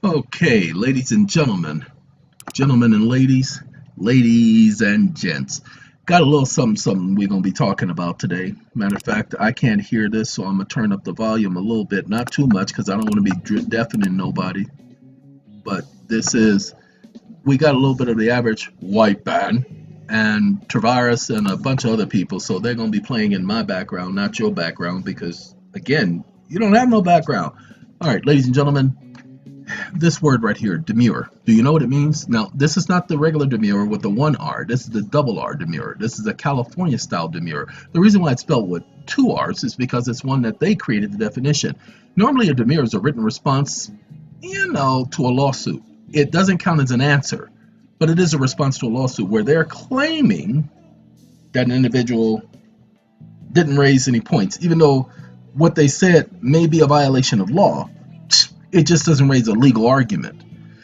Okay, ladies and gentlemen and ladies and gents, got a little something we're going to be talking about today. Matter of fact, I can't hear this, so I'm going to turn up the volume a little bit, not too much because I don't want to be deafening nobody. But we got a little bit of the average white band and Travaris and a bunch of other people, so they're going to be playing in my background, not your background, because, again, you don't have no background. All right, ladies and gentlemen. This word right here, demurrer. Do you know what it means? Now, this is not the regular demurrer with the one R. This is the double R demurrer. This is a California style demurrer. The reason why it's spelled with two R's is because it's one that they created the definition. Normally, a demurrer is a written response, to a lawsuit. It doesn't count as an answer, but it is a response to a lawsuit where they're claiming that an individual didn't raise any points, even though what they said may be a violation of law. It just doesn't raise a legal argument.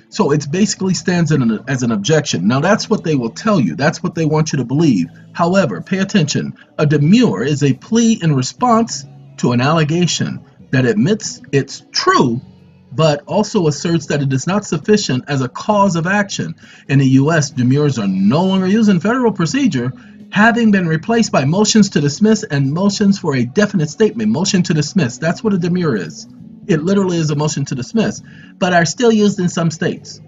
So it basically stands as an objection. Now, that's what they will tell you. That's what they want you to believe. However, pay attention. A demurrer is a plea in response to an allegation that admits it's true, but also asserts that it is not sufficient as a cause of action. In the U.S., demurrers are no longer used in federal procedure, having been replaced by motions to dismiss and motions for a definite statement. Motion to dismiss. That's what a demurrer is. It literally is a motion to dismiss, but are still used in some states.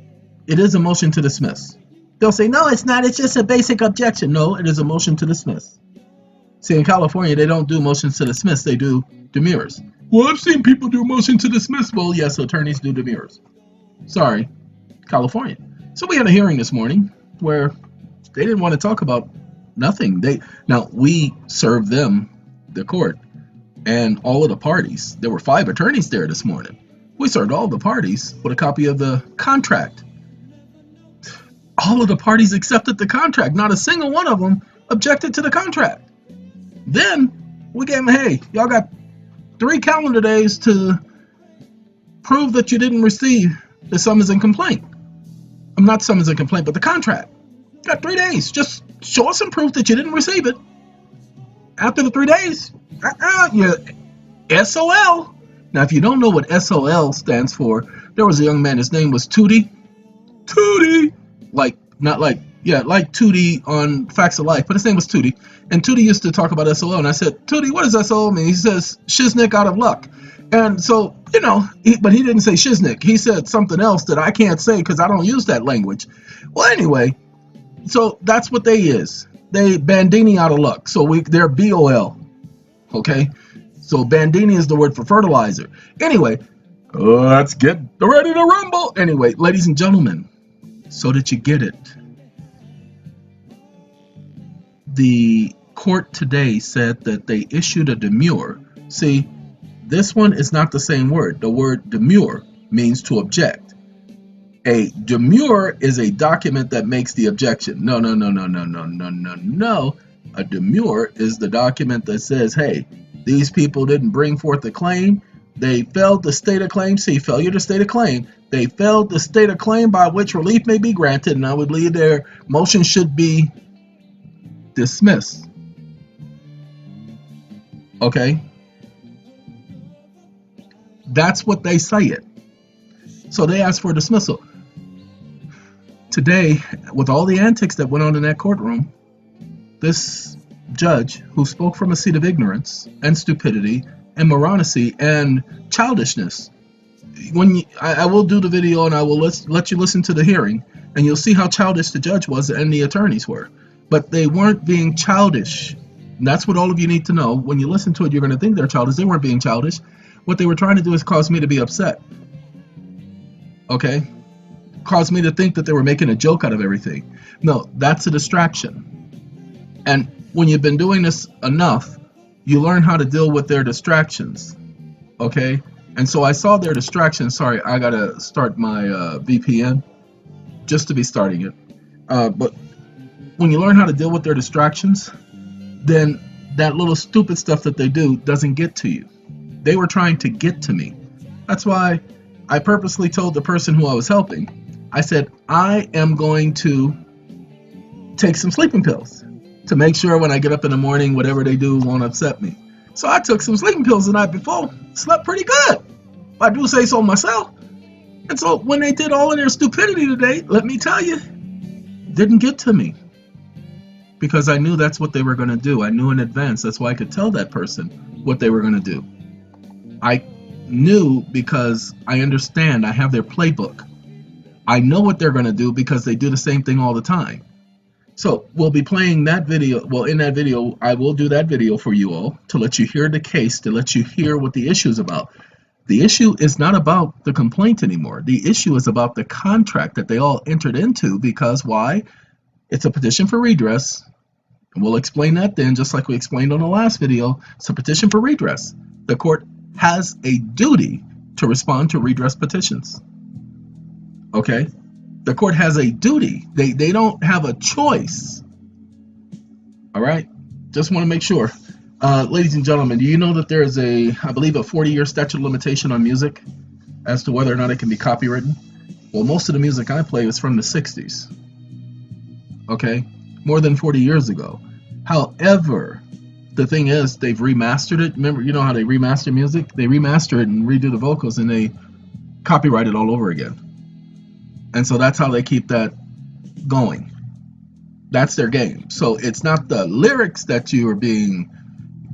It is a motion to dismiss. They'll say, no, it's not. It's just a basic objection. No, it is a motion to dismiss. See, in California, they don't do motions to dismiss. They do demurrers. Well, I've seen people do motion to dismiss. Well, yes, attorneys do demurrers. Sorry, California. So we had a hearing this morning where they didn't want to talk about nothing. Now, we served them, the court, and all of the parties. There were 5 attorneys there this morning. We served all the parties with a copy of the contract. All of the parties accepted the contract. Not a single one of them objected to the contract. Then we gave them, hey, y'all got 3 calendar days to prove that you didn't receive the summons and complaint. I'm not summons and complaint, but the contract. Got 3 days. Just show us some proof that you didn't receive it. After the 3 days, SOL. Now, if you don't know what SOL stands for, there was a young man, his name was Tootie. Like Tootie on Facts of Life, but his name was Tootie. And Tootie used to talk about SOL, and I said, Tootie, what does SOL mean? He says, shiznick out of luck. And so, but he didn't say shiznick. He said something else that I can't say because I don't use that language. Well, anyway, so that's what they is. They bandini out of luck. So they're BOL. Okay? So bandini is the word for fertilizer. Anyway, let's get ready to rumble. Anyway, ladies and gentlemen, so that you get it, the court today said that they issued a demurrer. See, this one is not the same word. The word demurrer means to object. A demurrer is a document that makes the objection. No. A demurrer is the document that says, hey, these people didn't bring forth a claim. They failed to state a claim. See, failure to state a claim. They failed to state a claim by which relief may be granted, and I would believe their motion should be dismissed. Okay? That's what they say it. So they asked for a dismissal. Today, with all the antics that went on in that courtroom, this judge, who spoke from a seat of ignorance and stupidity and moronicy and childishness, I will do the video and I will let you listen to the hearing, and you'll see how childish the judge was and the attorneys were. But they weren't being childish. And that's what all of you need to know. When you listen to it, you're going to think they're childish. They weren't being childish. What they were trying to do is cause me to be upset. Okay? Cause me to think that they were making a joke out of everything. No, that's a distraction. And when you've been doing this enough, you learn how to deal with their distractions. Okay? And so I saw their distractions. Sorry, I got to start my VPN just to be starting it. But when you learn how to deal with their distractions, then that little stupid stuff that they do doesn't get to you. They were trying to get to me. That's why I purposely told the person who I was helping, I said, I am going to take some sleeping pills to make sure when I get up in the morning, whatever they do won't upset me. So I took some sleeping pills the night before. Slept pretty good. I do say so myself. And so when they did all of their stupidity today, let me tell you, didn't get to me. Because I knew that's what they were going to do. I knew in advance. That's why I could tell that person what they were going to do. I knew because I understand. I have their playbook. I know what they're going to do because they do the same thing all the time. So we'll be playing that video. Well, in that video, I will do that video for you all to let you hear the case, to let you hear what the issue is about. The issue is not about the complaint anymore. The issue is about the contract that they all entered into, because why? It's a petition for redress. And we'll explain that then, just like we explained on the last video. It's a petition for redress. The court has a duty to respond to redress petitions. Okay? The court has a duty. They don't have a choice. All right? Just want to make sure. Ladies and gentlemen, do you know that there is I believe, a 40-year statute of limitation on music as to whether or not it can be copywritten? Well, most of the music I play is from the 60s. Okay? More than 40 years ago. However, the thing is, they've remastered it. Remember, you know how they remaster music? They remaster it and redo the vocals, and they copyright it all over again. And so that's how they keep that going. That's their game. So it's not the lyrics that you are being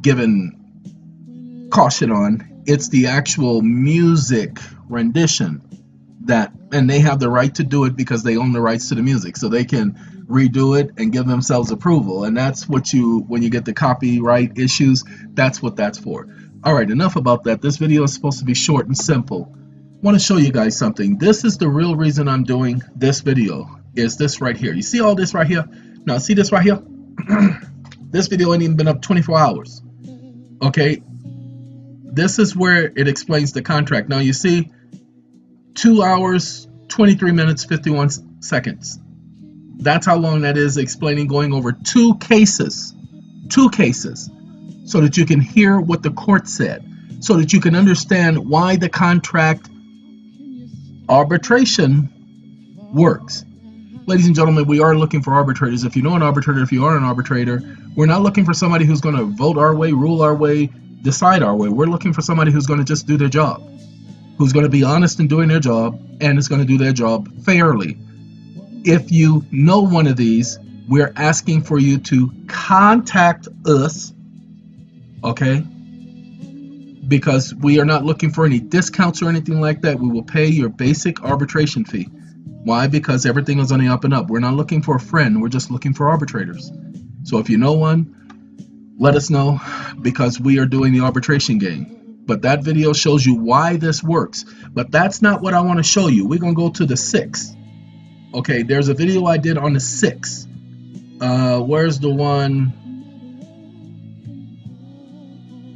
given caution on. It's the actual music rendition that, and they have the right to do it because they own the rights to the music. So they can redo it and give themselves approval. And that's what when you get the copyright issues, that's what that's for. All right, enough about that. This video is supposed to be short and simple. I want to show you guys something. This is the real reason I'm doing this video, is this right here. You see all this right here? Now, see this right here? This video ain't even been up 24 hours. Okay? This is where it explains the contract. Now, you see 2 hours, 23 minutes, 51 seconds. That's how long that is, explaining, going over two cases, so that you can hear what the court said, so that you can understand why the contract arbitration works. Ladies and gentlemen, we are looking for arbitrators. If you know an arbitrator, if you are an arbitrator, we're not looking for somebody who's going to vote our way, rule our way, decide our way. We're looking for somebody who's going to just do their job, who's going to be honest in doing their job, and is going to do their job fairly. If you know one of these, we're asking for you to contact us, okay? Because we are not looking for any discounts or anything like that. We will pay your basic arbitration fee. Why? Because everything is on the up and up. We're not looking for a friend. We're just looking for arbitrators. So if you know one, let us know, because we are doing the arbitration game. But that video shows you why this works. But that's not what I want to show you. We're going to go to the 6th. Okay, there's a video I did on the 6th. Where's the one?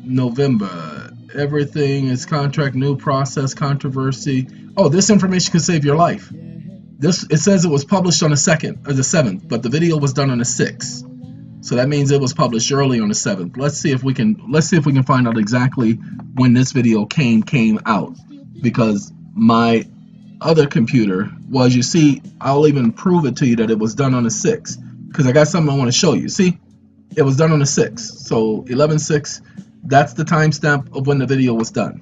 November. Everything is contract, new process, controversy. Oh, this information could save your life. It says it was published on the 2nd or the 7th, but the video was done on the 6th. So that means it was published early on the 7th. Let's see if we can find out exactly when this video came out, because my other computer was, you see, I'll even prove it to you that it was done on the 6th, because I got something I want to show you. See, it was done on the 6th. So 11/6, that's the timestamp of when the video was done.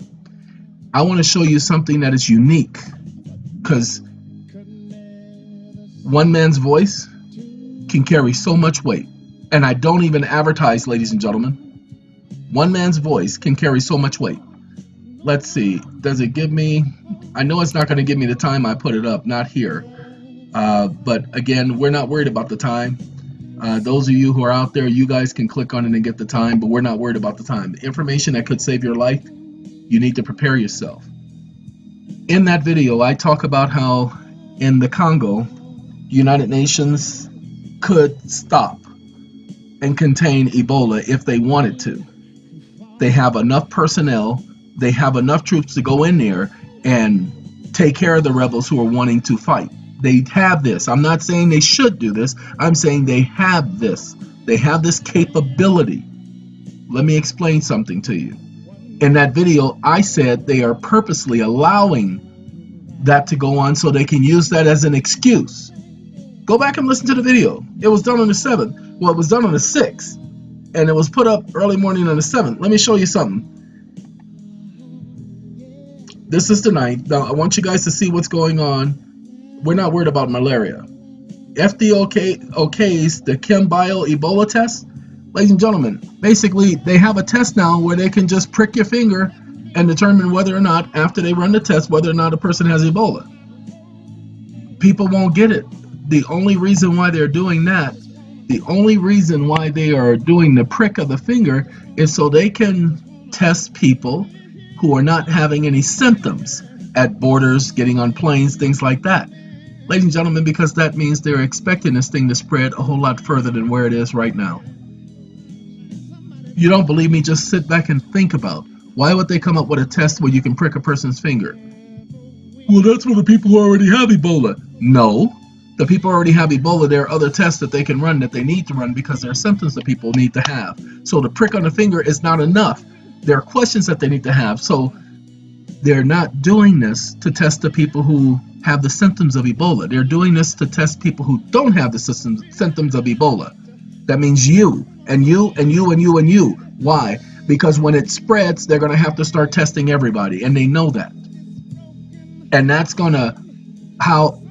I want to show you something that is unique, because one man's voice can carry so much weight. And I don't even advertise, ladies and gentlemen. One man's voice can carry so much weight. Let's see. Does it give me? I know it's not going to give me the time I put it up. Not here. But again, we're not worried about the time. Those of you who are out there, you guys can click on it and get the time, but we're not worried about the time. Information that could save your life, you need to prepare yourself. In that video, I talk about how in the Congo, United Nations could stop and contain Ebola if they wanted to. They have enough personnel, they have enough troops to go in there and take care of the rebels who are wanting to fight. They have this. I'm not saying they should do this. I'm saying they have this. They have this capability. Let me explain something to you. In that video, I said they are purposely allowing that to go on so they can use that as an excuse. Go back and listen to the video. It was done on the 7th. Well, it was done on the 6th, and it was put up early morning on the 7th. Let me show you something. This is the ninth. Now, I want you guys to see what's going on. We're not worried about malaria. FDA okays the ChemBio Ebola test. Ladies and gentlemen, basically, they have a test now where they can just prick your finger and determine whether or not, after they run the test, whether or not a person has Ebola. People won't get it. The only reason why they're doing that, the only reason why they are doing the prick of the finger is so they can test people who are not having any symptoms at borders, getting on planes, things like that. Ladies and gentlemen, because that means they're expecting this thing to spread a whole lot further than where it is right now. You don't believe me? Just sit back and think about, why would they come up with a test where you can prick a person's finger? Well, that's for the people who already have Ebola. No, the people who already have Ebola, there are other tests that they can run that they need to run because there are symptoms that people need to have. So the prick on the finger is not enough. There are questions that they need to have. So they're not doing this to test the people who have the symptoms of Ebola. They're doing this to test people who don't have the symptoms of Ebola. That means you, and you, and you, and you, and you. Why? Because when it spreads, they're going to have to start testing everybody, and they know that. And that's going to,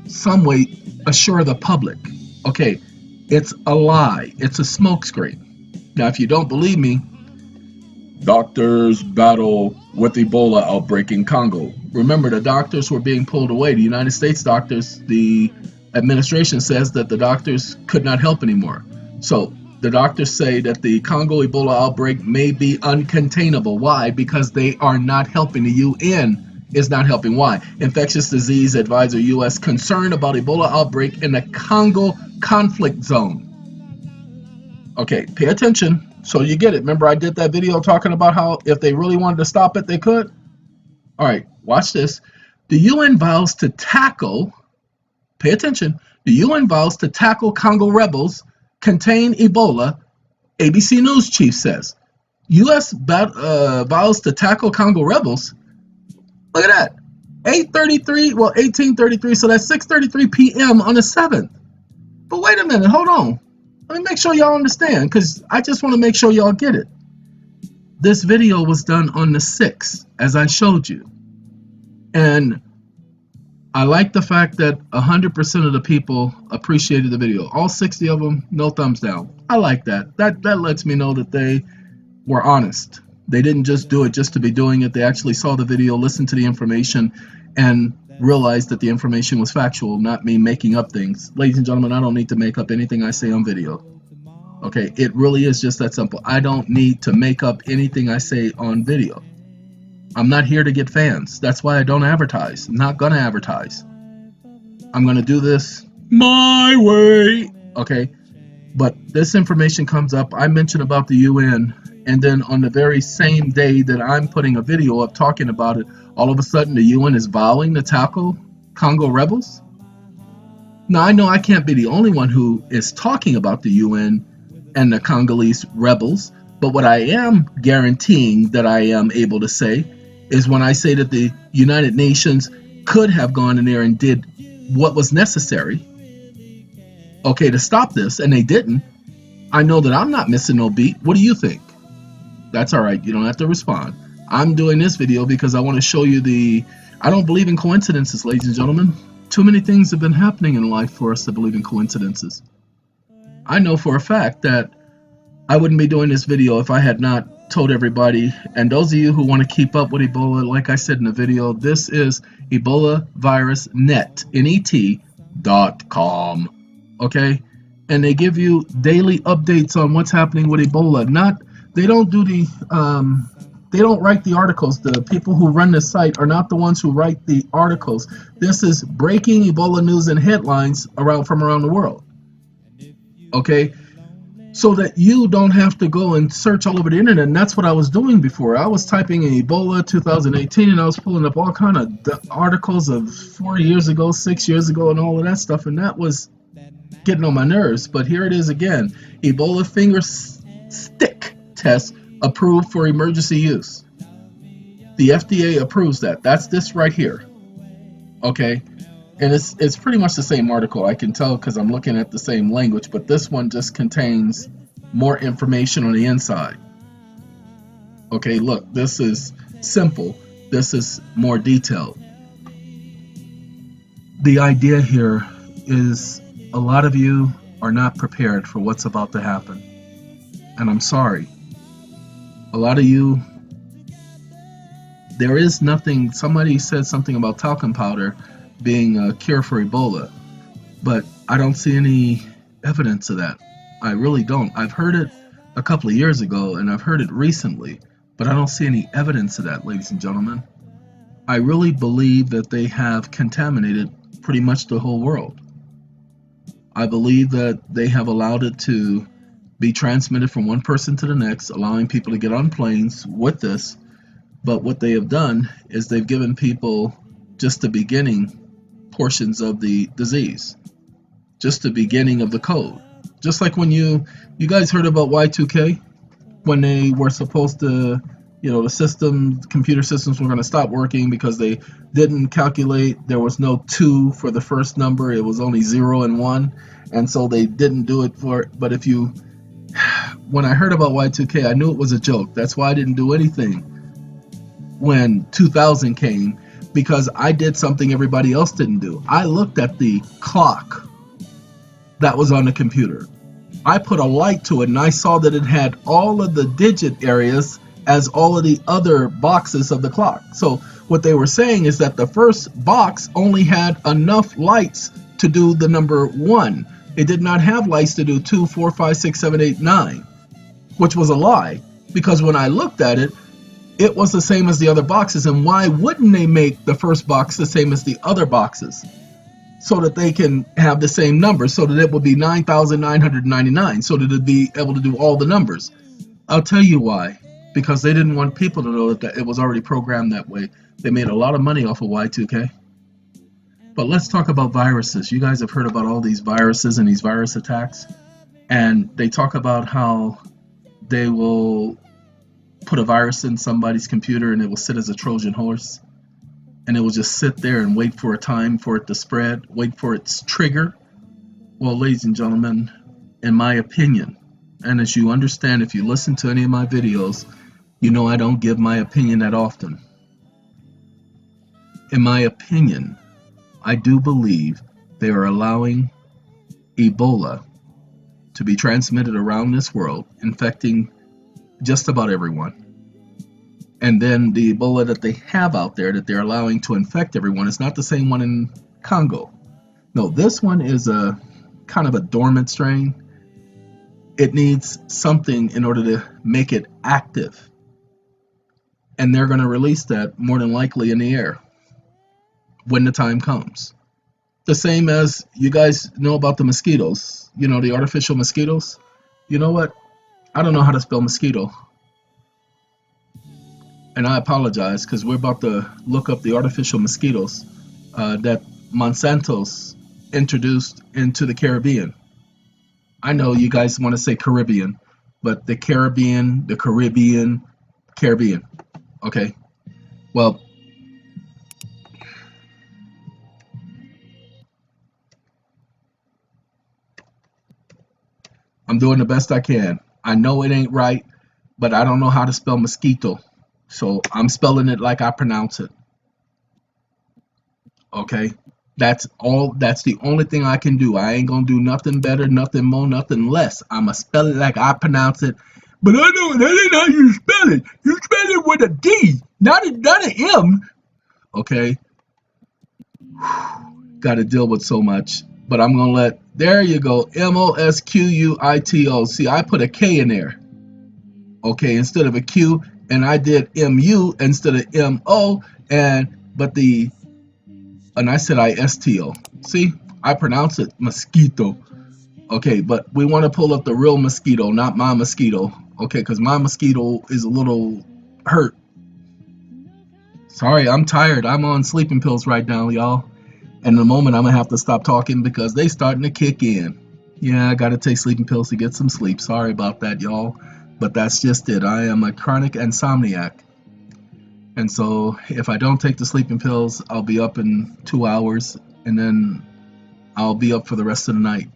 some way, assure the public, okay, it's a lie. It's a smokescreen. Now, if you don't believe me, doctors battle with Ebola outbreak in Congo. Remember, the doctors were being pulled away. The United States doctors, the administration says that the doctors could not help anymore. So the doctors say that the Congo Ebola outbreak may be uncontainable. Why? Because they are not helping. The UN is not helping. Why? Infectious Disease Advisor U.S. concerned about Ebola outbreak in the Congo conflict zone. Okay, pay attention so you get it. Remember, I did that video talking about how if they really wanted to stop it, they could? All right, watch this. The UN vows to tackle, pay attention, the UN vows to tackle Congo rebels, contain Ebola, ABC News chief says. U.S. vows to tackle Congo rebels. Look at that. 1833, so that's 6:33 p.m. on the 7th. But wait a minute, hold on. Let me make sure y'all understand, because I just want to make sure y'all get it. This video was done on the 6th, as I showed you. And I like the fact that 100% of the people appreciated the video. All 60 of them, no thumbs down. I like that. That lets me know that they were honest. They didn't just do it just to be doing it. They actually saw the video, listened to the information, and realized that the information was factual, not me making up things. Ladies and gentlemen, I don't need to make up anything I say on video. Okay, it really is just that simple. I don't need to make up anything I say on video. I'm not here to get fans. That's why I don't advertise. I'm not going to advertise. I'm going to do this my way. Okay, but this information comes up. I mentioned about the UN, and then on the very same day that I'm putting a video up talking about it, all of a sudden the UN is vowing to tackle Congo rebels. Now, I know I can't be the only one who is talking about the UN and the Congolese rebels, but what I am guaranteeing that I am able to say is when I say that the United Nations could have gone in there and did what was necessary, okay, to stop this, and they didn't, I know that I'm not missing no beat. What do you think? That's all right. You don't have to respond. I'm doing this video because I want to show you I don't believe in coincidences, ladies and gentlemen. Too many things have been happening in life for us to believe in coincidences. I know for a fact that I wouldn't be doing this video if I had not told everybody. And those of you who want to keep up with Ebola, like I said in the video, this is Ebola virus net.com. Okay? And they give you daily updates on what's happening with Ebola. They don't write the articles. The people who run the site are not the ones who write the articles. This is breaking Ebola news and headlines from around the world. Okay? So that you don't have to go and search all over the internet. And that's what I was doing before. I was typing in Ebola 2018 and I was pulling up all kind of articles of 4 years ago, 6 years ago, and all of that stuff. And that was getting on my nerves. But here it is again. Ebola finger stick test approved for emergency use. The FDA approves that. That's this right here. Okay? And it's pretty much the same article. I can tell because I'm looking at the same language, but this one just contains more information on the inside. Okay, look, this is simple. This is more detailed. The idea here is a lot of you are not prepared for what's about to happen. And I'm sorry. A lot of you, there is nothing, somebody said something about talcum powder being a cure for Ebola, but I don't see any evidence of that. I really don't. I've heard it a couple of years ago and I've heard it recently, but I don't see any evidence of that, ladies and gentlemen. I really believe that they have contaminated pretty much the whole world. I believe that they have allowed it to be transmitted from one person to the next, allowing people to get on planes with this. But what they have done is they've given people just the beginning portions of the disease, just the beginning of the code. Just like when you guys heard about Y2K, when they were supposed to, the computer systems were going to stop working because they didn't calculate. There was no 2 for the first number. It was only 0 and 1. And so they didn't do it for it. But when I heard about Y2K, I knew it was a joke. That's why I didn't do anything when 2000 came, because I did something everybody else didn't do. I looked at the clock that was on the computer. I put a light to it and I saw that it had all of the digit areas as all of the other boxes of the clock. So what they were saying is that the first box only had enough lights to do the number 1. It did not have lights to do 2, 4, 5, 6, 7, 8, 9, which was a lie, because when I looked at it, it was the same as the other boxes. And why wouldn't they make the first box the same as the other boxes? So that they can have the same number, so that it would be 9,999, so that it'd be able to do all the numbers. I'll tell you why. Because they didn't want people to know that it was already programmed that way. They made a lot of money off of Y2K. But let's talk about viruses. You guys have heard about all these viruses and these virus attacks. And they talk about how they will put a virus in somebody's computer and it will sit as a Trojan horse. And it will just sit there and wait for a time for it to spread, wait for its trigger. Well, ladies and gentlemen, in my opinion, and as you understand, if you listen to any of my videos, you know I don't give my opinion that often. In my opinion, I do believe they are allowing Ebola to be transmitted around this world, infecting just about everyone. And then the Ebola that they have out there that they're allowing to infect everyone is not the same one in Congo. No, this one is a kind of a dormant strain. It needs something in order to make it active. And they're going to release that more than likely in the air when the time comes. The same as you guys know about the mosquitoes, the artificial mosquitoes. You know what? I don't know how to spell mosquito. And I apologize, because we're about to look up the artificial mosquitoes that Monsanto's introduced into the Caribbean. I know you guys want to say Caribbean, but the Caribbean. Okay. Well, I'm doing the best I can. I know it ain't right, but I don't know how to spell mosquito. So I'm spelling it like I pronounce it. Okay? That's the only thing I can do. I ain't gonna do nothing better, nothing more, nothing less. I'ma spell it like I pronounce it. But I know that ain't how you spell it. You spell it with a D, not an M. Okay? Gotta deal with so much. But I'm gonna there you go, Mosquito. See, I put a K in there. Okay, instead of a Q. And I did MU instead of MO, and I said ISTO. See, I pronounce it mosquito. Okay, but we want to pull up the real mosquito, not my mosquito. Okay, because my mosquito is a little hurt. Sorry, I'm tired. I'm on sleeping pills right now, y'all. And in a moment, I'm gonna have to stop talking because they starting to kick in. Yeah, I gotta take sleeping pills to get some sleep. Sorry about that, y'all. But that's just it. I am a chronic insomniac. And so if I don't take the sleeping pills, I'll be up in 2 hours, and then I'll be up for the rest of the night.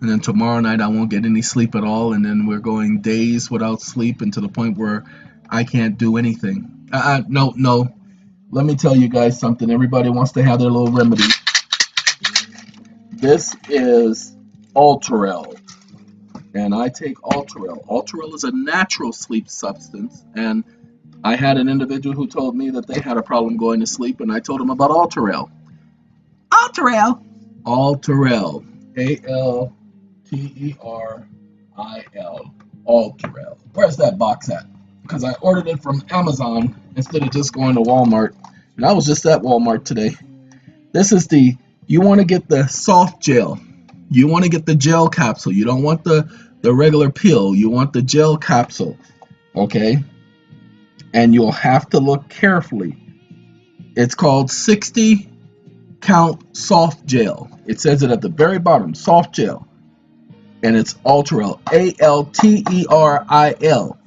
And then tomorrow night I won't get any sleep at all, and then we're going days without sleep, and to the point where I can't do anything. No. let me tell you guys something. Everybody wants to have their little remedy. This is Alterel, and I take Alterel. Alterel is a natural sleep substance, and I had an individual who told me that they had a problem going to sleep, and I told them about Alterel. Alterel. Alterel. Alteril. Alterel. Where's that box at? Because I ordered it from Amazon instead of just going to Walmart. And I was just at Walmart today. This is you want to get the soft gel. You want to get the gel capsule. You don't want the regular pill. You want the gel capsule. Okay? And you'll have to look carefully. It's called 60 count soft gel. It says it at the very bottom, soft gel. And it's Alteril, Alteril.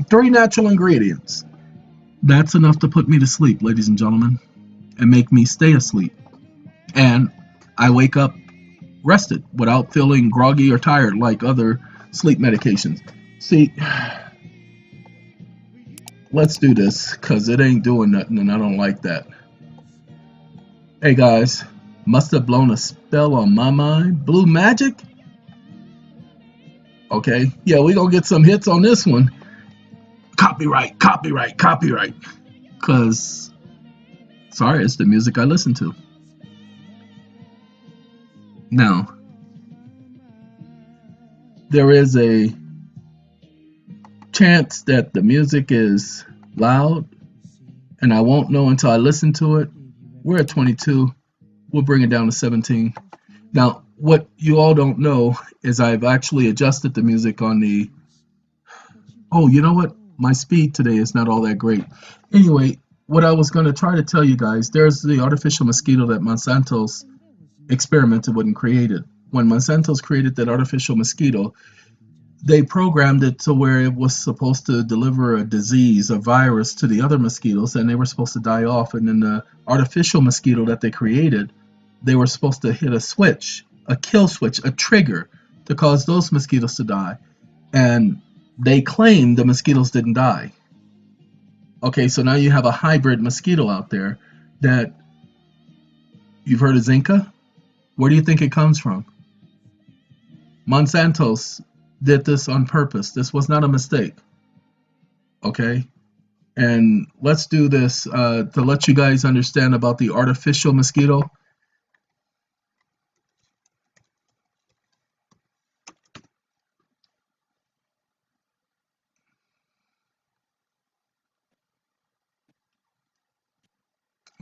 3 natural ingredients. That's enough to put me to sleep, ladies and gentlemen, and make me stay asleep. And I wake up rested without feeling groggy or tired like other sleep medications. See, let's do this because it ain't doing nothing and I don't like that. Hey guys, must have blown a spell on my mind. Blue Magic? Okay, yeah, we gonna get some hits on this one. Copyright. Because, sorry, it's the music I listen to. Now, there is a chance that the music is loud, and I won't know until I listen to it. We're at 22. We'll bring it down to 17. Now, what you all don't know is I've actually adjusted the music on the... Oh, you know what? My speed today is not all that great. Anyway, what I was going to try to tell you guys, there's the artificial mosquito that Monsanto's experimented with and created. When Monsanto's created that artificial mosquito, they programmed it to where it was supposed to deliver a disease, a virus to the other mosquitoes, and they were supposed to die off. And then the artificial mosquito that they created, they were supposed to hit a switch, a kill switch, a trigger to cause those mosquitoes to die. And they claim the mosquitoes didn't die. Okay, so now you have a hybrid mosquito out there that you've heard of Zika? Where do you think it comes from? Monsanto's did this on purpose. This was not a mistake. Okay? And let's do this to let you guys understand about the artificial mosquito.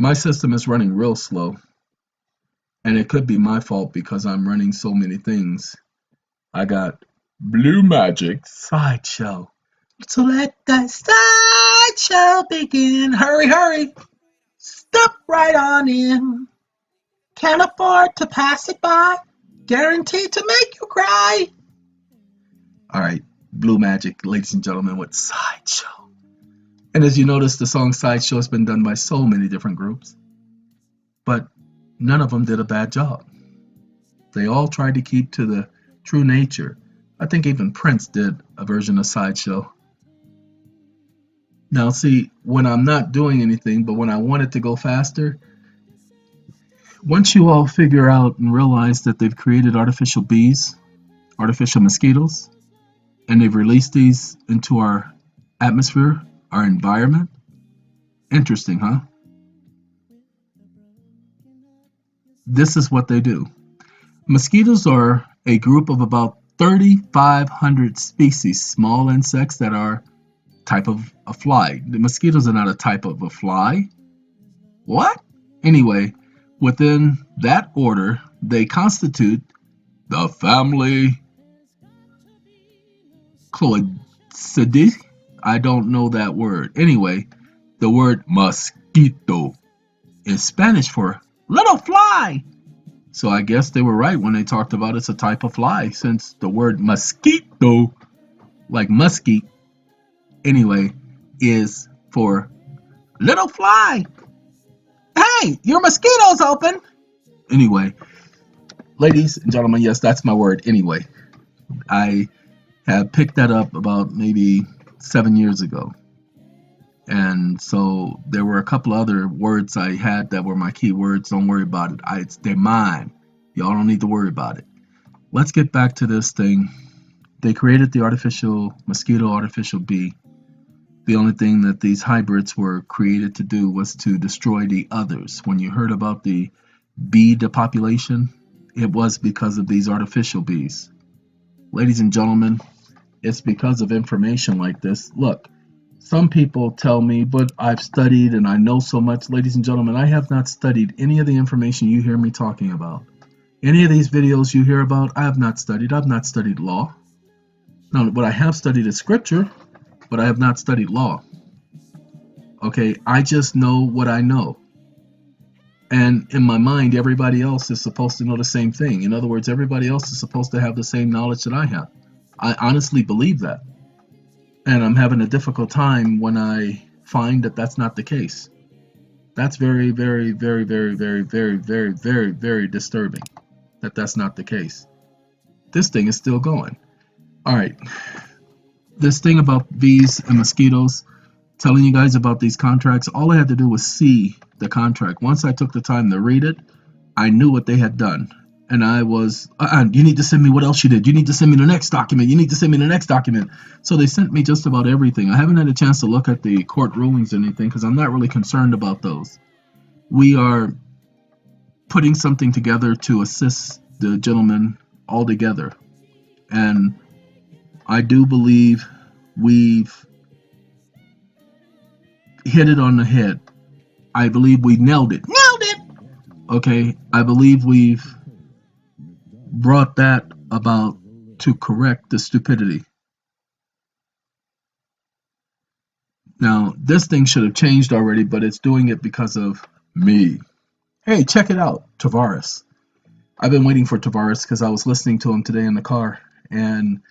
My system is running real slow, and it could be my fault because I'm running so many things. I got Blue Magic Sideshow. So let the sideshow begin. Hurry, hurry. Step right on in. Can't afford to pass it by. Guaranteed to make you cry. All right, Blue Magic, ladies and gentlemen, with Sideshow. And as you notice, the song Sideshow has been done by so many different groups, but none of them did a bad job. They all tried to keep to the true nature. I think even Prince did a version of Sideshow. Now see, when I'm not doing anything, but when I want it to go faster, once you all figure out and realize that they've created artificial bees, artificial mosquitoes, and they've released these into our atmosphere, our environment. Interesting, huh? This is what they do. Mosquitoes are a group of about 3,500 species, small insects that are type of a fly. The mosquitoes are not a type of a fly. What? Anyway, within that order, they constitute the family Cloididae. I don't know that word. Anyway, the word mosquito is Spanish for little fly. So I guess they were right when they talked about it's a type of fly, since the word mosquito, like musky, anyway, is for little fly. Hey, your mosquito's open. Anyway, ladies and gentlemen, yes, that's my word. Anyway, I have picked that up about maybe 7 years ago. And so there were a couple other words I had that were my key words. Don't worry about it. They're mine. Y'all don't need to worry about it. Let's get back to this thing. They created the artificial mosquito, artificial bee. The only thing that these hybrids were created to do was to destroy the others. When you heard about the bee depopulation, it was because of these artificial bees. Ladies and gentlemen, it's because of information like this. Look, some people tell me, but I've studied and I know so much. Ladies and gentlemen, I have not studied any of the information you hear me talking about. Any of these videos you hear about, I have not studied. I've not studied law. Now, what I have studied is scripture, but I have not studied law. Okay, I just know what I know. And in my mind, everybody else is supposed to know the same thing. In other words, everybody else is supposed to have the same knowledge that I have. I honestly believe that. And I'm having a difficult time when I find that that's not the case. That's very, very, very, very, very, very, very, very, very disturbing that that's not the case. This thing is still going. All right. This thing about bees and mosquitoes, telling you guys about these contracts, all I had to do was see the contract. Once I took the time to read it, I knew what they had done. And I was, you need to send me what else you did. You need to send me the next document. You need to send me the next document. So they sent me just about everything. I haven't had a chance to look at the court rulings or anything because I'm not really concerned about those. We are putting something together to assist the gentleman all together. And I do believe we've hit it on the head. I believe we nailed it. Nailed it! Okay, I believe we've brought that about to correct the stupidity. Now, this thing should have changed already, but it's doing it because of me. Hey, check it out, Tavares. I've been waiting for Tavares because I was listening to him today in the car, and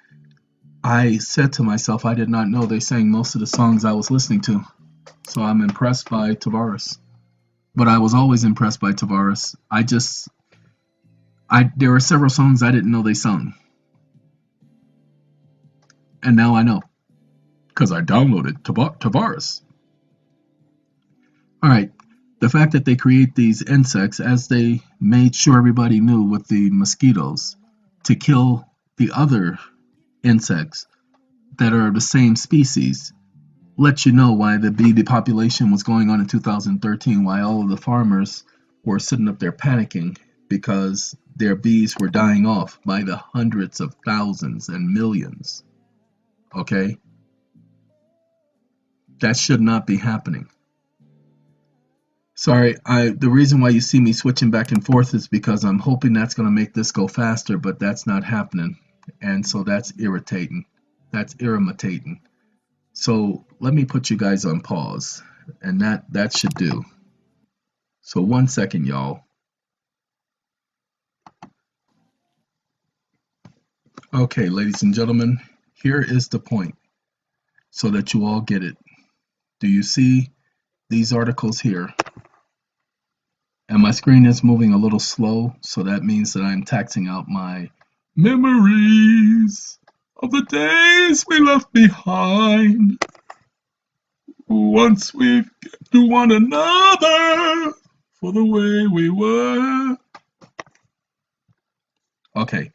I said to myself, I did not know they sang most of the songs I was listening to. So I'm impressed by Tavares. But I was always impressed by Tavares. There were several songs I didn't know they sung. And now I know. Because I downloaded Tavares. All right. The fact that they create these insects, as they made sure everybody knew with the mosquitoes, to kill the other insects that are the same species, lets you know why the bee depopulation was going on in 2013, why all of the farmers were sitting up there panicking because their bees were dying off by the hundreds of thousands and millions. Okay? That should not be happening. Sorry, the reason why you see me switching back and forth is because I'm hoping that's going to make this go faster, but that's not happening. And so that's irritating. That's irritating. So let me put you guys on pause, and that should do. So 1 second, y'all. Okay, ladies and gentlemen, here is the point so that you all get it. Do you see these articles here? And my screen is moving a little slow, so that means that I'm taxing out my memories of the days we left behind. Once we get to one another for the way we were. Okay,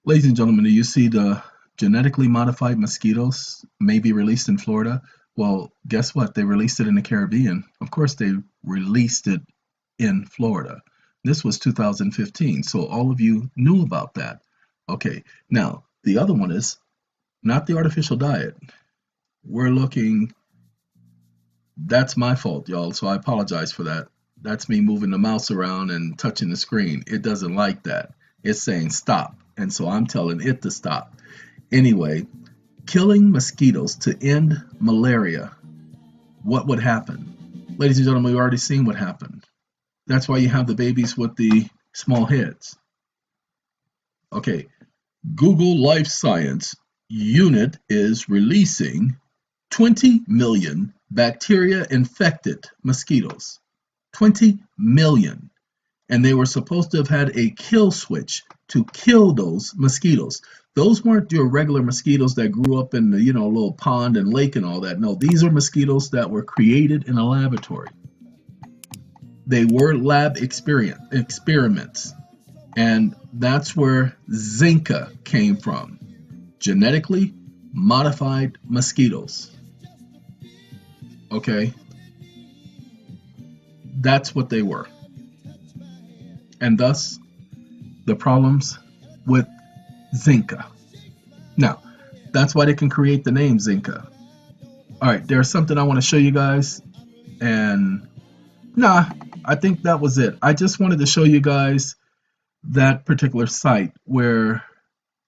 ladies and gentlemen, do you see the genetically modified mosquitoes may be released in Florida? Well, guess what? They released it in the Caribbean. Of course, they released it in Florida. This was 2015, so all of you knew about that. Okay, now the other one is not the artificial diet. We're looking, that's my fault, y'all, so I apologize for that. That's me moving the mouse around and touching the screen. It doesn't like that. It's saying stop, and so I'm telling it to stop. Anyway, killing mosquitoes to end malaria. What would happen? Ladies and gentlemen, we've already seen what happened. That's why you have the babies with the small heads. Okay, Google Life Science unit is releasing 20 million bacteria-infected mosquitoes. 20 million. And they were supposed to have had a kill switch to kill those mosquitoes. Those weren't your regular mosquitoes that grew up in the, little pond and lake and all that. No, these are mosquitoes that were created in a laboratory. They were lab experiments. And that's where Zika came from. Genetically modified mosquitoes. Okay? That's what they were. And thus, the problems with Zika. Now, that's why they can create the name Zika. All right, there's something I want to show you guys. And I think that was it. I just wanted to show you guys that particular site where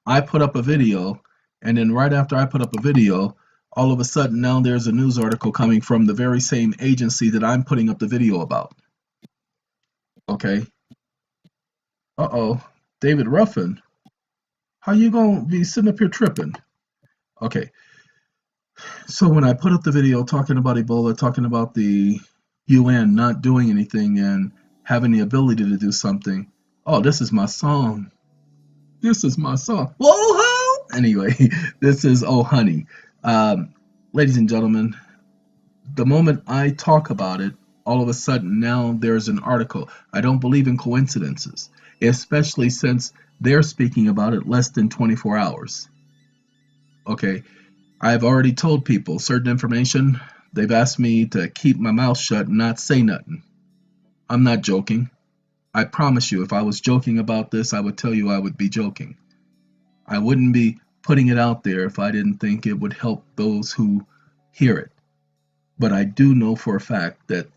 I put up a video, and then right after I put up a video, all of a sudden now there's a news article coming from the very same agency that I'm putting up the video about. Okay. David Ruffin, how you gonna be sitting up here tripping? Okay. So when I put up the video talking about Ebola, talking about the UN not doing anything and having the ability to do something, oh, this is my song. This is my song. Whoa! Anyway, this is Oh Honey. Ladies and gentlemen, the moment I talk about it, all of a sudden now there's an article. I don't believe in coincidences, especially since they're speaking about it less than 24 hours. Okay, I've already told people certain information. They've asked me to keep my mouth shut and not say nothing. I'm not joking. I promise you, if I was joking about this, I would tell you I would be joking. I wouldn't be putting it out there if I didn't think it would help those who hear it. But I do know for a fact that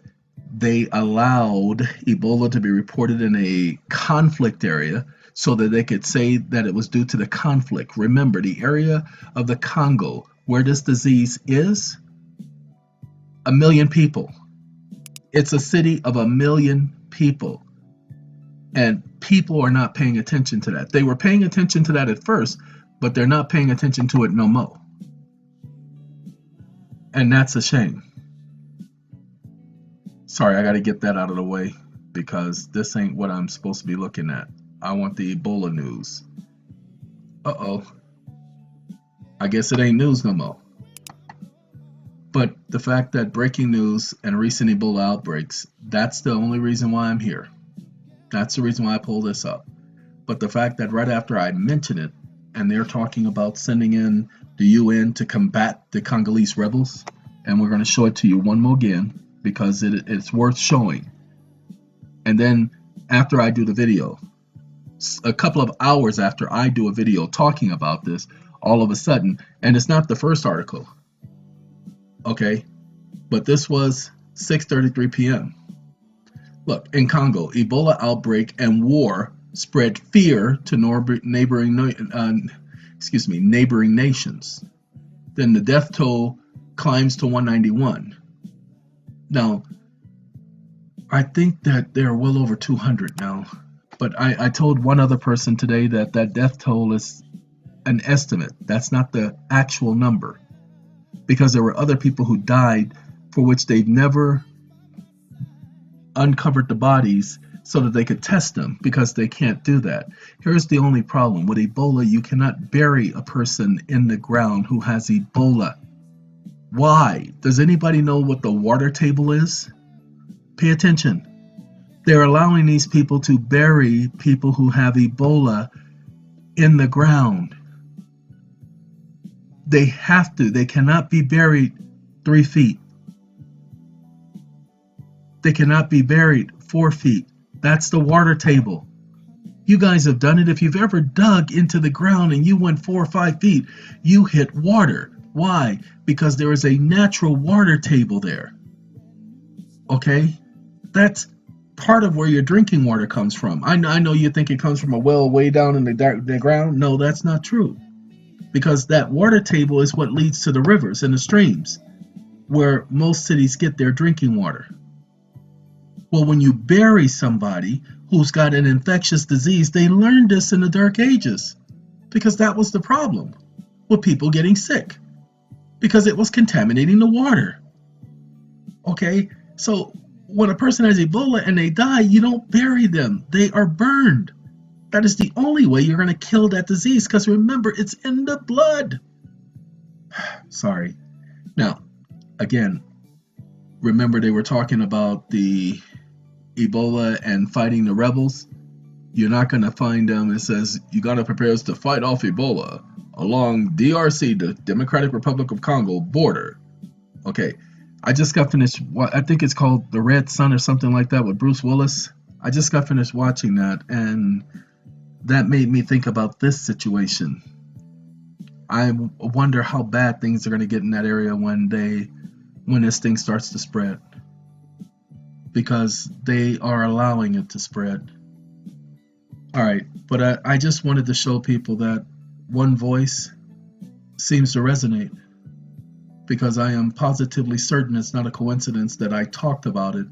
they allowed Ebola to be reported in a conflict area so that they could say that it was due to the conflict. Remember, the area of the Congo where this disease is, 1 million people. It's a city of 1 million people. And people are not paying attention to that. They were paying attention to that at first, but they're not paying attention to it no more. And that's a shame. Sorry, I got to get that out of the way because this ain't what I'm supposed to be looking at. I want the Ebola news. I guess it ain't news no more. But the fact that breaking news and recent Ebola outbreaks, that's the only reason why I'm here. That's the reason why I pulled this up. But the fact that right after I mention it, and they're talking about sending in the UN to combat the Congolese rebels, and we're going to show it to you one more again because it's worth showing. And then after I do the video, a couple of hours after I do a video talking about this, all of a sudden, and it's not the first article, okay, but this was 6:33 p.m. Look, in Congo, Ebola outbreak and war spread fear to neighboring nations. Then the death toll climbs to 191. Now, I think that there are well over 200 now. But I told one other person today that death toll is an estimate. That's not the actual number. Because there were other people who died for which they've never uncovered the bodies so that they could test them, because they can't do that. Here's the only problem. With Ebola, you cannot bury a person in the ground who has Ebola. Why? Does anybody know what the water table is? Pay attention. They're allowing these people to bury people who have Ebola in the ground. They have to. They cannot be buried 3 feet. They cannot be buried 4 feet. That's the water table. You guys have done it. If you've ever dug into the ground and you went 4 or 5 feet, you hit water. Why? Because there is a natural water table there. Okay? That's part of where your drinking water comes from. I know you think it comes from a well way down in the ground. No, that's not true. Because that water table is what leads to the rivers and the streams where most cities get their drinking water. Well, when you bury somebody who's got an infectious disease, they learned this in the Dark Ages because that was the problem with people getting sick, because it was contaminating the water. Okay, so when a person has Ebola and they die, you don't bury them. They are burned. That is the only way you're going to kill that disease, because remember, it's in the blood. Sorry. Now, again, remember they were talking about the Ebola and fighting the rebels. You're not going to find them. It says you got to prepare us to fight off Ebola along DRC, the Democratic Republic of Congo border. Okay, I just got finished. I think it's called The Red Sun or something like that with Bruce Willis. I just got finished watching that, and that made me think about this situation. I wonder how bad things are going to get in that area when this thing starts to spread, because they are allowing it to spread. All right, but I just wanted to show people that one voice seems to resonate, because I am positively certain it's not a coincidence that I talked about it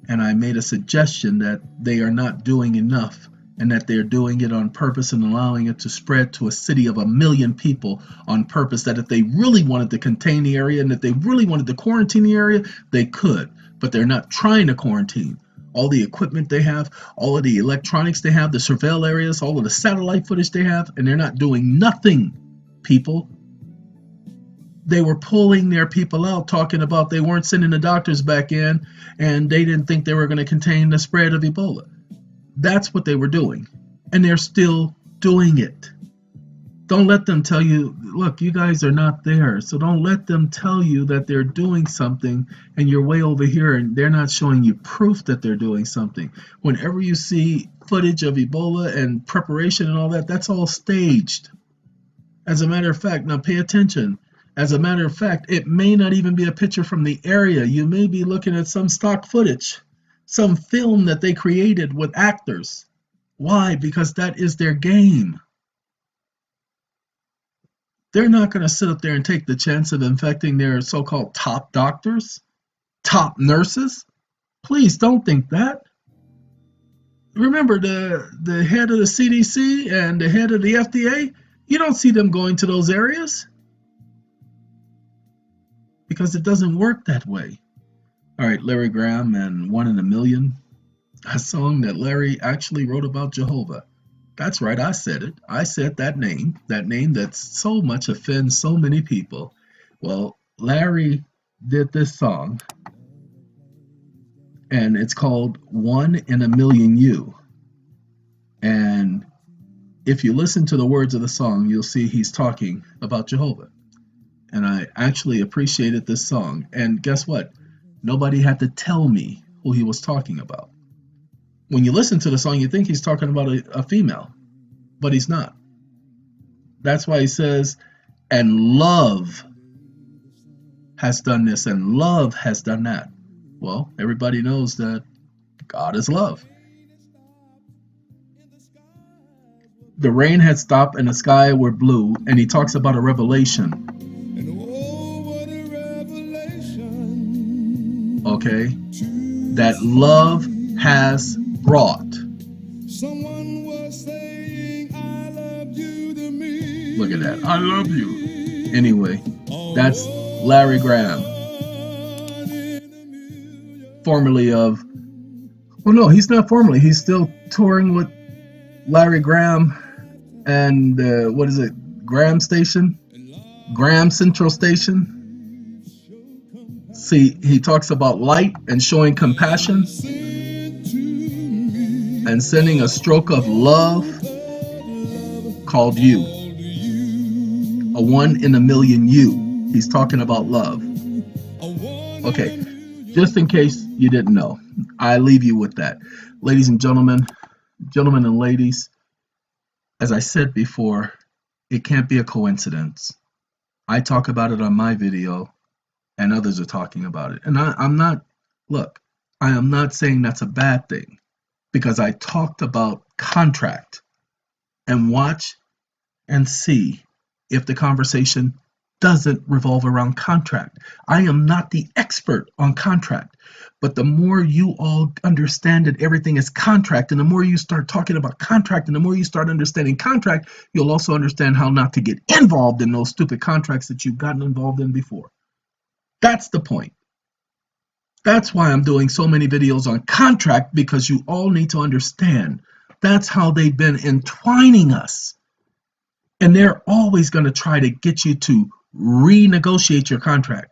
and I made a suggestion that they are not doing enough, and that they're doing it on purpose and allowing it to spread to a city of 1 million people on purpose, that if they really wanted to contain the area and if they really wanted to quarantine the area, they could, but they're not trying to quarantine. All the equipment they have, all of the electronics they have, the surveil areas, all of the satellite footage they have, and they're not doing nothing, people. They were pulling their people out, talking about they weren't sending the doctors back in, and they didn't think they were going to contain the spread of Ebola. That's what they were doing, and they're still doing it. Don't let them tell you, look, you guys are not there. So don't let them tell you that they're doing something and you're way over here and they're not showing you proof that they're doing something. Whenever you see footage of Ebola and preparation and all that, that's all staged. As a matter of fact, now pay attention. As a matter of fact, it may not even be a picture from the area. You may be looking at some stock footage, some film that they created with actors. Why? Because that is their game. They're not going to sit up there and take the chance of infecting their so-called top doctors, top nurses. Please don't think that. Remember, the head of the CDC and the head of the FDA, you don't see them going to those areas, because it doesn't work that way. All right, Larry Graham and 1 in a Million, a song that Larry actually wrote about Jehovah. That's right, I said it. I said that name that so much offends so many people. Well, Larry did this song, and it's called 1 in a Million You. And if you listen to the words of the song, you'll see he's talking about Jehovah. And I actually appreciated this song. And guess what? Nobody had to tell me who he was talking about. When you listen to the song, you think he's talking about a female, but he's not. That's why he says, and love has done this, and love has done that. Well, everybody knows that God is love. The rain had stopped and the sky were blue, and he talks about a revelation. Okay, that love has brought. Someone was saying, I love you to me. Look at that. I love you. Anyway, that's Larry Graham, formerly of, well, no, he's not formerly. He's still touring with Larry Graham and what is it? Graham Station? Graham Central Station? See, he talks about light and showing compassion and sending a stroke of love called you. A 1 in a million you. He's talking about love. Okay, just in case you didn't know, I leave you with that. Ladies and gentlemen and ladies, as I said before, it can't be a coincidence. I talk about it on my video, and others are talking about it. And I'm not saying that's a bad thing, because I talked about contract, and watch and see if the conversation doesn't revolve around contract. I am not the expert on contract, but the more you all understand that everything is contract, and the more you start talking about contract, and the more you start understanding contract, you'll also understand how not to get involved in those stupid contracts that you've gotten involved in before. That's the point. That's why I'm doing so many videos on contract, because you all need to understand That's how they've been entwining us. And they're always going to try to get you to renegotiate your contract.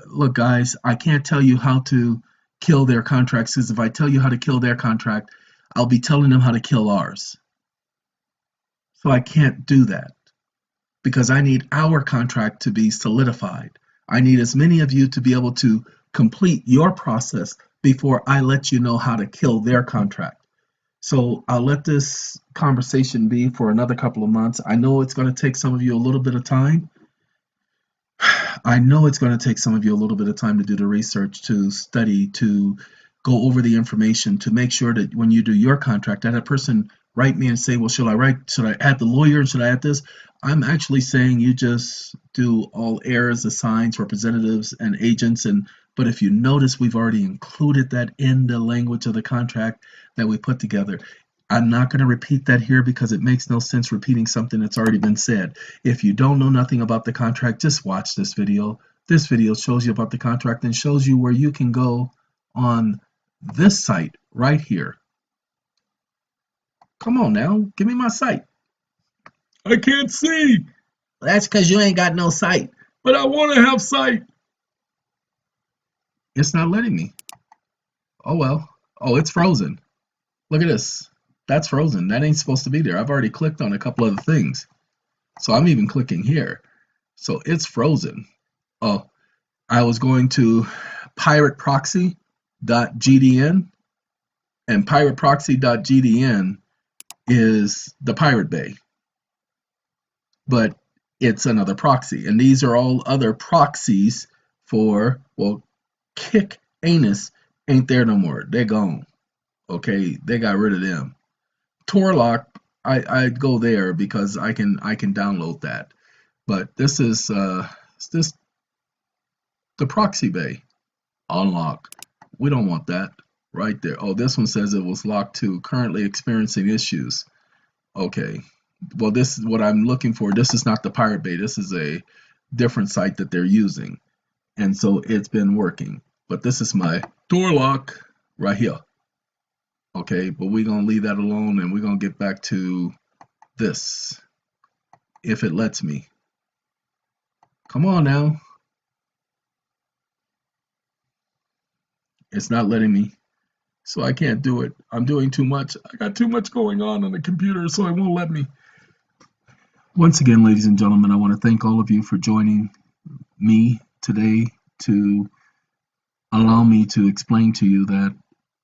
Look, guys, I can't tell you how to kill their contracts, because if I tell you how to kill their contract, I'll be telling them how to kill ours. So I can't do that, because I need our contract to be solidified. I need as many of you to be able to complete your process before I let you know how to kill their contract. So I'll let this conversation be for another couple of months. I know it's going to take some of you a little bit of time. I know it's going to take some of you a little bit of time to do the research, to study, to go over the information, to make sure that when you do your contract, that person write me and say, well, should I add the lawyer, should I add this? I'm actually saying you just do all heirs, assigns, representatives, and agents. But if you notice, we've already included that in the language of the contract that we put together. I'm not going to repeat that here because it makes no sense repeating something that's already been said. If you don't know nothing about the contract, just watch this video. This video shows you about the contract and shows you where you can go on this site right here. Come on now, give me my site. I can't see. That's because you ain't got no site. But I want to have sight. It's not letting me. Oh well. Oh, it's frozen. Look at this. That's frozen. That ain't supposed to be there. I've already clicked on a couple other things. So I'm even clicking here. So it's frozen. Oh, I was going to pirateproxy.gdn, and pirateproxy.gdn is the Pirate Bay. But it's another proxy. And these are all other proxies for, well, Kick Anus ain't there no more. They're gone. Okay, they got rid of them. Torlock, I'd go there because I can download that. But this is the proxy bay. Unlock. We don't want that right there. Oh, this one says it was locked too. Currently experiencing issues. Okay. Well, this is what I'm looking for. This is not the Pirate Bay. This is a different site that they're using. And so it's been working. But this is my door lock right here. Okay, but we're going to leave that alone, and we're going to get back to this, if it lets me. Come on now. It's not letting me, so I can't do it. I'm doing too much. I got too much going on the computer, so it won't let me. Once again, ladies and gentlemen, I want to thank all of you for joining me today to allow me to explain to you that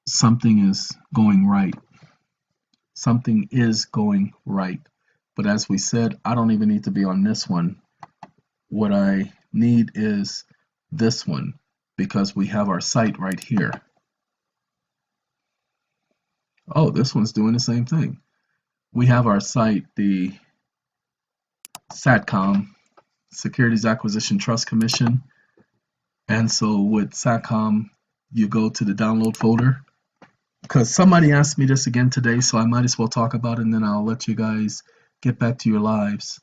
something is going right. Something is going right. But as we said, I don't even need to be on this one. What I need is this one, because we have our site right here. Oh, this one's doing the same thing. We have our site, the SATCOM, Securities Acquisition Trust Commission. And so with SATCOM, you go to the download folder. Because somebody asked me this again today, so I might as well talk about it, and then I'll let you guys get back to your lives.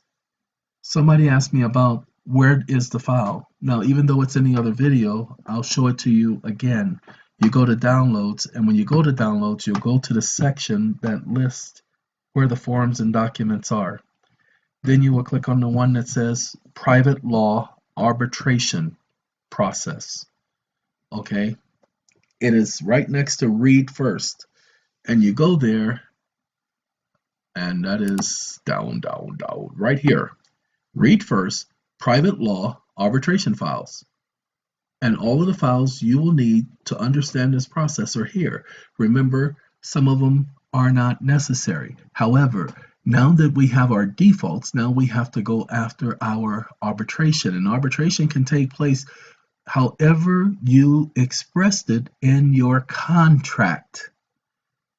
Somebody asked me about where is the file. Now, even though it's in the other video, I'll show it to you again. You go to downloads, and when you go to downloads, you'll go to the section that lists where the forms and documents are. Then you will click on the one that says Private Law Arbitration Process. Okay? It is right next to Read First. And you go there, and that is down, right here. Read First, Private Law Arbitration Files. And all of the files you will need to understand this process are here. Remember, some of them are not necessary. However, now that we have our defaults, now we have to go after our arbitration. And arbitration can take place however you expressed it in your contract.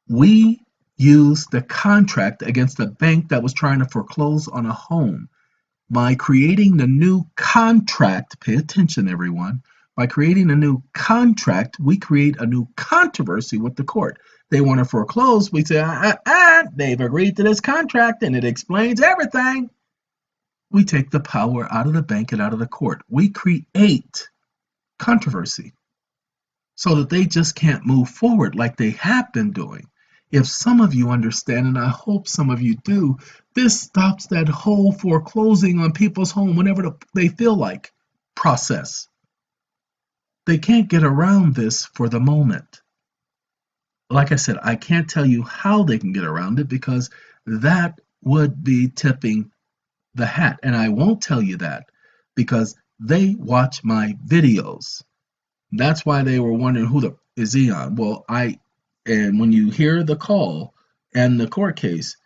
We used the contract against a bank that was trying to foreclose on a home. By creating the new contract, pay attention everyone, by creating a new contract, we create a new controversy with the court. They want to foreclose, we say, they've agreed to this contract and it explains everything. We take the power out of the bank and out of the court. We create controversy. so that they just can't move forward like they have been doing. If some of you understand, and I hope some of you do, this stops that whole foreclosing on people's home whenever they feel like process. They can't get around this for the moment. Like I said, I can't tell you how they can get around it because that would be tipping the hat. And I won't tell you that because they watch my videos. That's why they were wondering who the is EEON. Well, and when you hear the call and the court case,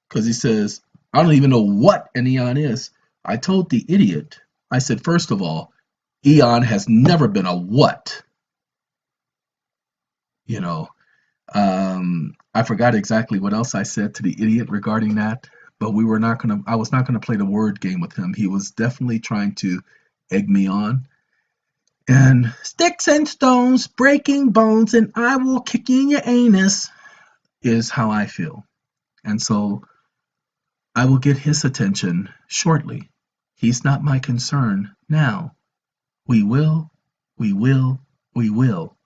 because he says, I don't even know what an EEON is. I told the idiot, I said, first of all, EEON has never been a what? You know, I forgot exactly what else I said to the idiot regarding that, but I was not gonna play the word game with him. He was definitely trying to egg me on. And sticks and stones, breaking bones, and I will kick you in your anus is how I feel. And so I will get his attention shortly. He's not my concern now. We will, we will, we will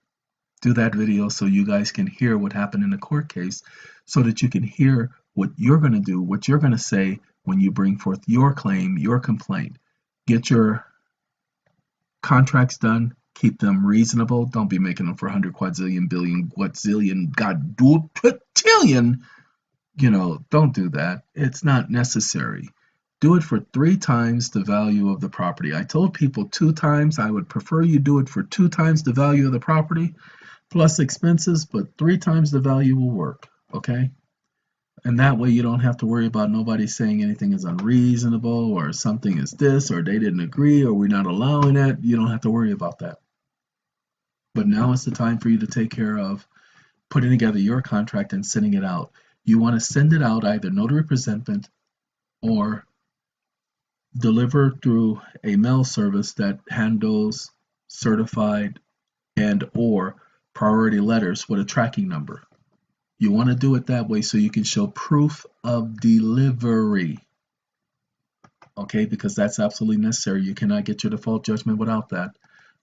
do that video so you guys can hear what happened in the court case so that you can hear what you're going to do, what you're going to say when you bring forth your claim, your complaint. Get your contracts done, keep them reasonable. Don't be making them for 100 quadrillion, billion, quadzillion, god, quintillion. Don't do that. It's not necessary. Do it for 3 times the value of the property. I told people 2 times. I would prefer you do it for 2 times the value of the property plus expenses, but 3 times the value will work. Okay? And that way you don't have to worry about nobody saying anything is unreasonable or something is this or they didn't agree or we're not allowing it. You don't have to worry about that. But now is the time for you to take care of putting together your contract and sending it out. You want to send it out either notary presentment or deliver through a mail service that handles certified and or priority letters with a tracking number. You want to do it that way so you can show proof of delivery. Okay, because that's absolutely necessary. You cannot get your default judgment without that.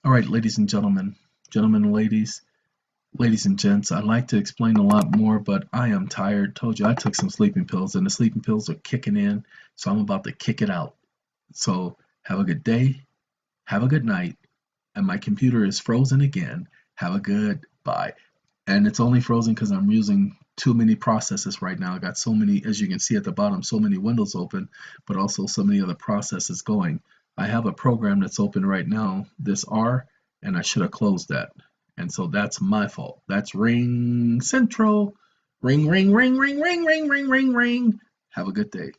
All right, ladies and gentlemen, and ladies and gents, I'd like to explain a lot more, but I am tired. Told you I took some sleeping pills, and the sleeping pills are kicking in, so I'm about to kick it out. So have a good day, have a good night, and my computer is frozen again. Have a good bye. And it's only frozen because I'm using too many processes right now. I got so many, as you can see at the bottom, so many windows open, but also so many other processes going. I have a program that's open right now, this R, and I should have closed that. And so that's my fault. That's Ring Central. Ring, ring, ring, ring, ring, ring, ring, ring, ring. Have a good day.